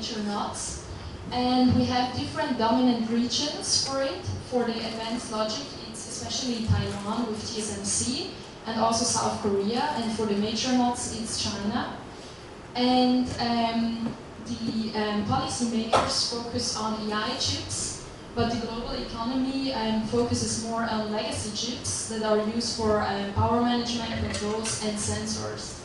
major nodes. And we have different dominant regions for it. For the advanced logic, it's especially Taiwan with TSMC, and also South Korea. And for the major nodes, it's China. And the policymakers focus on AI chips, but the global economy focuses more on legacy chips that are used for power management, controls, and sensors.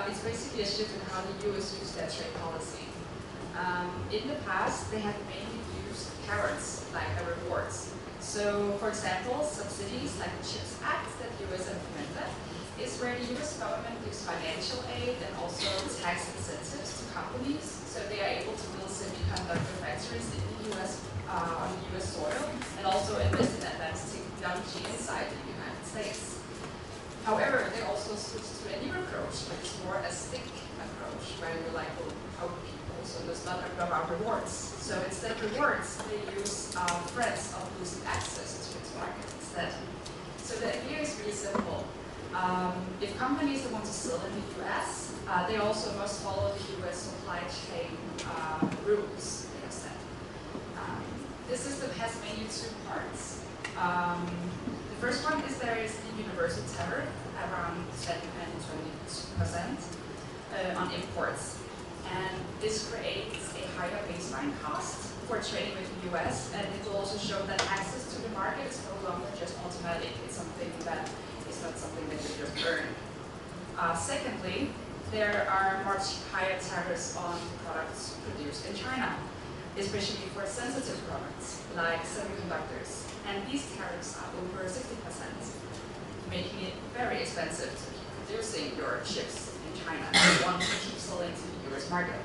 It's basically a shift in how the US used their trade policy. In the past, they had mainly used carrots, like rewards. So, for example, subsidies like the CHIPS Act that the US implemented is where the US government gives financial aid and also tax incentives to companies, so they are able to build semiconductor factories in the US, on the US soil, and also invest in advanced technology inside the United States. However, they also switched to a new approach, which is more a stick approach, where you like will help people, so there's not about rewards. So instead of rewards, they use threats of losing access to its market instead. So the idea is really simple. If companies want to sell in the US, they also must follow the US supply chain rules, they have said. This system has mainly two parts. The first one is there is the universal tariff, around 10 and 20% on imports. And this creates a higher baseline cost for trading with the US, and it will also show that access to the market is no longer just automatic. It's something that is not something that you just earn. Secondly, there are much higher tariffs on products produced in China, especially for sensitive products like semiconductors. And these tariffs are over 60%, making it very expensive to keep producing your chips in China if you want to keep selling to the US market.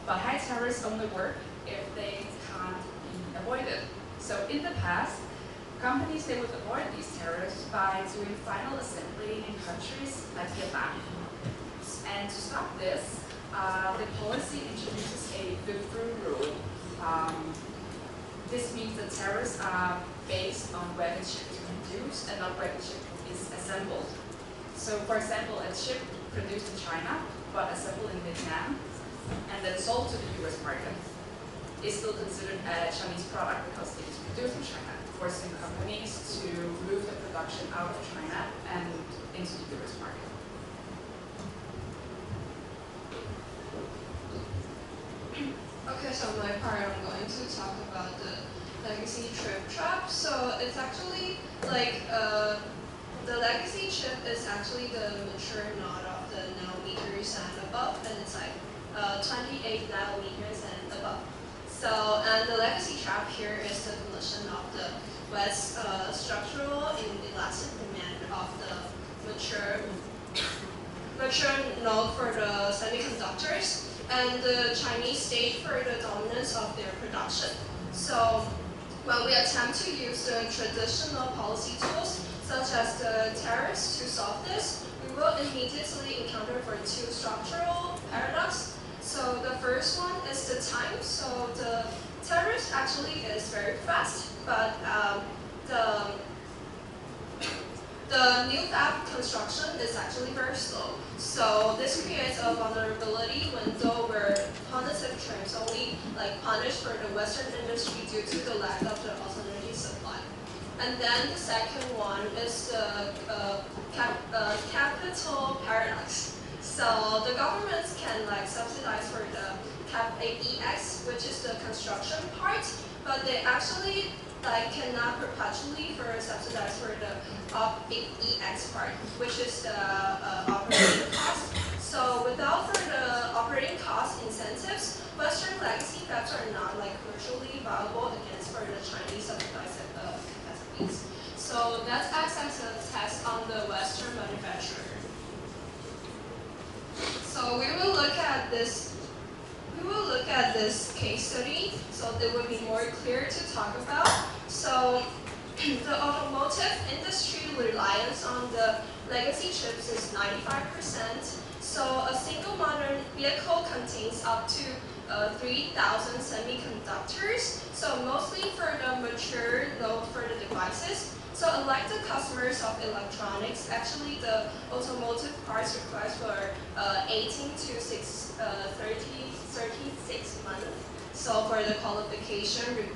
But high tariffs only work if they can't be avoided. So in the past, companies, they would avoid these tariffs by doing final assembly in countries like Vietnam. And to stop this, the policy introduces a look-through rule. This means that tariffs are based on where the chip is produced and not where the chip is assembled. So, for example, a chip produced in China but assembled in Vietnam and then sold to the US market is still considered a Chinese product because it is produced in China, forcing companies to move the production out of China and into the US market. Okay, so my part, I'm going to talk about the legacy chip trap. So it's actually like the legacy chip is actually the mature node of the nanometers and above, and it's like 28 nanometers and above. So, and the legacy trap here is the collision of the West structural and elastic demand of the mature node for the semiconductors, and the Chinese state for the dominance of their production. So when we attempt to use the traditional policy tools, such as the tariffs, to solve this, we will immediately encounter for two structural paradoxes. So the first one is the time. So the tariffs actually is very fast, but the new fab construction is actually very slow. So this creates a vulnerability window where punitive terms only like punish for the Western industry due to the lack of the alternative supply. And then the second one is the capital paradox. So the governments can like subsidize for the CAP-AEX, which is the construction part, but they actually like cannot perpetually subsidize for the OP-AEX part, which is the operating cost. So without for the operating cost incentives, Western legacy fabs are not like commercially viable against for the Chinese subsidized capacities. So that acts as a test on the Western manufacturer. So we will look at this. We will look at this case study, so it will be more clear to talk about. So the automotive industry reliance on the legacy chips is 95%. So a single modern vehicle contains up to 3,000 semiconductors. So mostly for the mature node for the devices. So unlike the customers of electronics, actually the automotive parts requires for 18 to 36 months. So for the qualification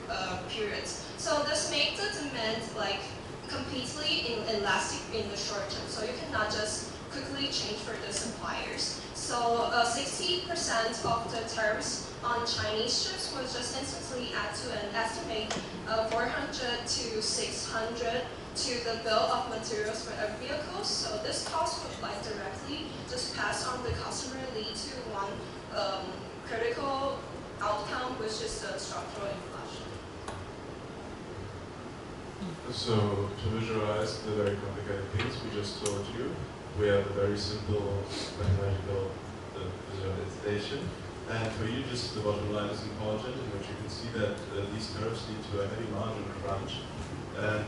periods. So this makes the demand like completely inelastic in the short term. So you cannot just quickly change for the suppliers. So 60% of the tariffs on Chinese chips was just instantly add to an estimate of 400 to 600 to the bill of materials for every vehicle. So this cost would like directly just pass on the customer, lead to one critical outcome, which is the structural inflation. So to visualize the very complicated things we just told you, we have a very simple mathematical visualization. And for you, just the bottom line is important, in which you can see that these curves lead to a heavy margin crunch. And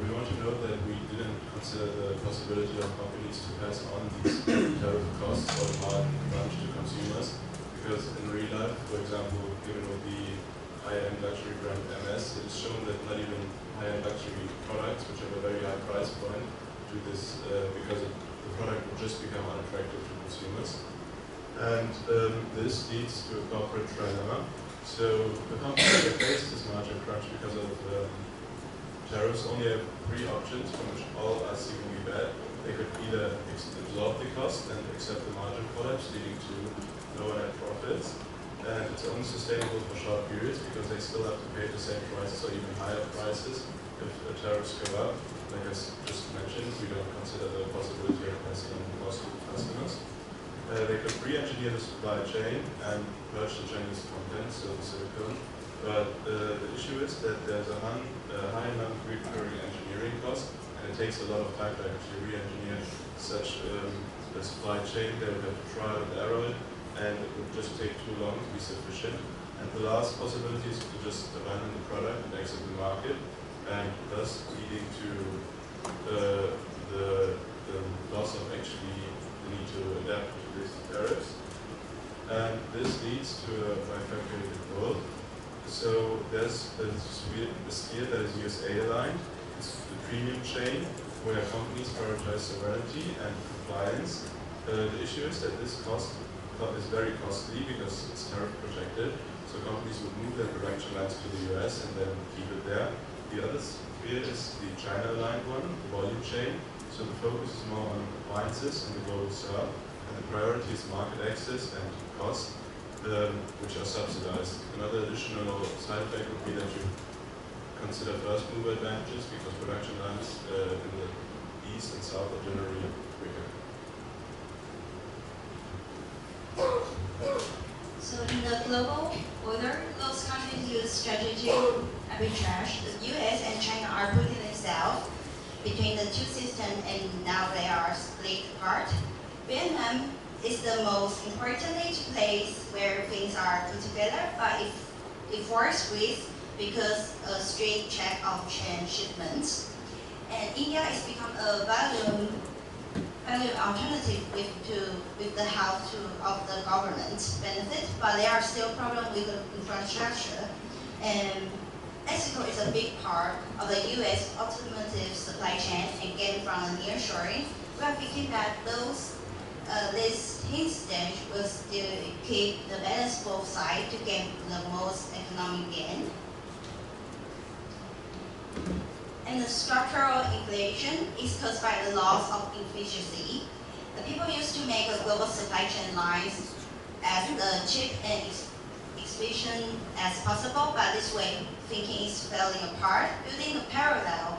we want to note that we didn't consider the possibility of companies to pass on these tariff costs or the margin crunch to consumers. Because in real life, for example, given with the high-end luxury brand MS, it is shown that not even high-end luxury products, which have a very high price point, do this because the product will just become unattractive to consumers. And this leads to a corporate trilemma. So the companies that face this margin crunch because of tariffs only have three options, from which all are seemingly bad. They could either absorb the cost and accept the margin collapse, leading to lower net profits. And it's only sustainable for short periods because they still have to pay the same prices or even higher prices if tariffs go up. Like I just mentioned, we don't consider the possibility of passing on the cost to customers. They could re-engineer the supply chain and purge the Chinese content, so the silicon. But the issue is that there's a high non-recurring engineering cost, and it takes a lot of time to actually re-engineer such a supply chain. They would have to trial and error it, and it would just take too long to be sufficient. And the last possibility is to just abandon the product and exit the market, and thus leading to the loss of actually the need to adapt to these tariffs. And this leads to a bifurcated world. So there's a sphere that is USA aligned. It's the premium chain where companies prioritize sovereignty and compliance. The issue is that this cost is very costly because it's tariff protected. So companies would move their production lines to the US and then keep it there. The other sphere is the China aligned one, the volume chain. So the focus is more on appliances and the global south. And the priority is market access and cost, which are subsidized. Another additional side effect would be that you consider first mover advantages because production lines in the east and south are generally quicker. So in the global order, those countries use strategic arbitrage. The US and China are putting themselves between the two systems, and now they are split apart. Vietnam is the most importantly place where things are put together, but it forced risk because a strict check of chain shipments. And India has become a value alternative with the help of the government benefit, but there are still problems with the infrastructure. And Mexico is a big part of the US automotive supply chain, and gain from the nearshoring. We are thinking that this stage will still keep the balance both sides to gain the most economic gain. And the structural inflation is caused by the loss of efficiency. The people used to make a global supply chain lines as cheap and efficient as possible, but this way thinking is falling apart. Building a parallel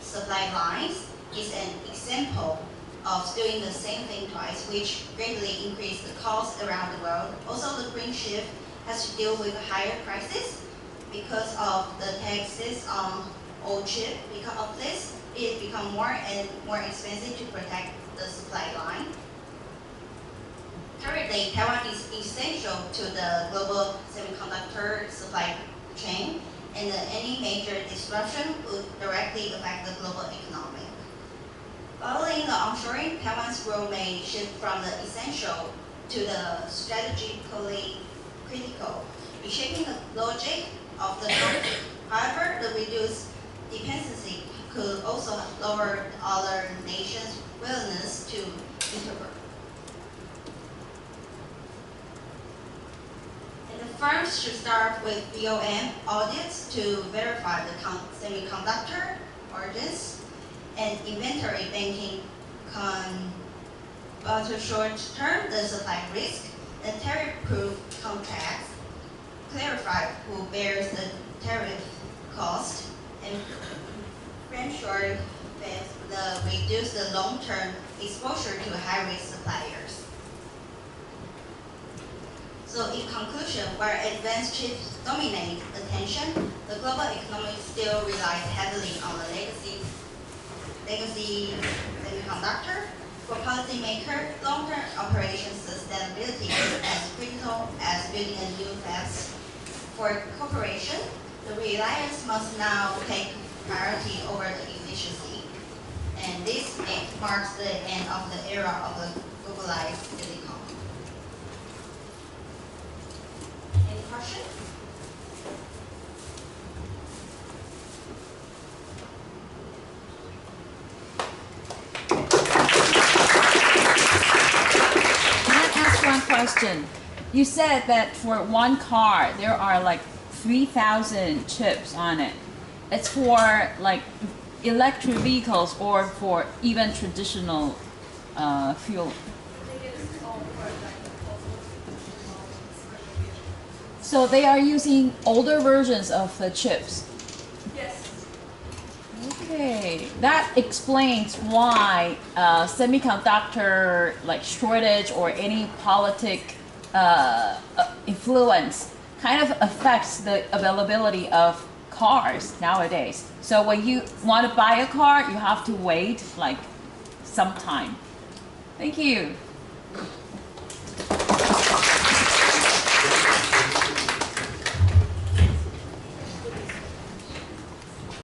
supply lines is an example of doing the same thing twice, which greatly increased the cost around the world. Also, the green shift has to deal with higher prices because of the taxes on old chip. Because of this, it becomes more and more expensive to protect the supply line. Currently, Taiwan is essential to the global semiconductor supply chain, and any major disruption would directly affect the global economy. Following the onshoring, Taiwan's role may shift from the essential to the strategically critical, reshaping the logic of the conflict. However, the reduced dependency could also lower other nations' willingness to integrate. And the firms should start with BOM audits to verify the semiconductor origins and inventory banking to short-term the supply risk and tariff-proof contracts, clarify who bears the tariff cost, and ensure that reduce the long-term exposure to high-risk suppliers. So in conclusion, while advanced chips dominate attention, the global economy still relies heavily on the legacy semiconductor. For policymakers, long-term operation sustainability is as critical as building a new fabs. For corporation, the reliance must now take priority over the efficiency. And this marks the end of the era of the globalized silicon. Any questions? One question. You said that for one car there are like 3,000 chips on it. It's for like electric vehicles or for even traditional fuel. So they are using older versions of the chips. Yes. Okay, that explains why semiconductor like shortage or any politic influence kind of affects the availability of cars nowadays. So when you want to buy a car, you have to wait like some time. Thank you.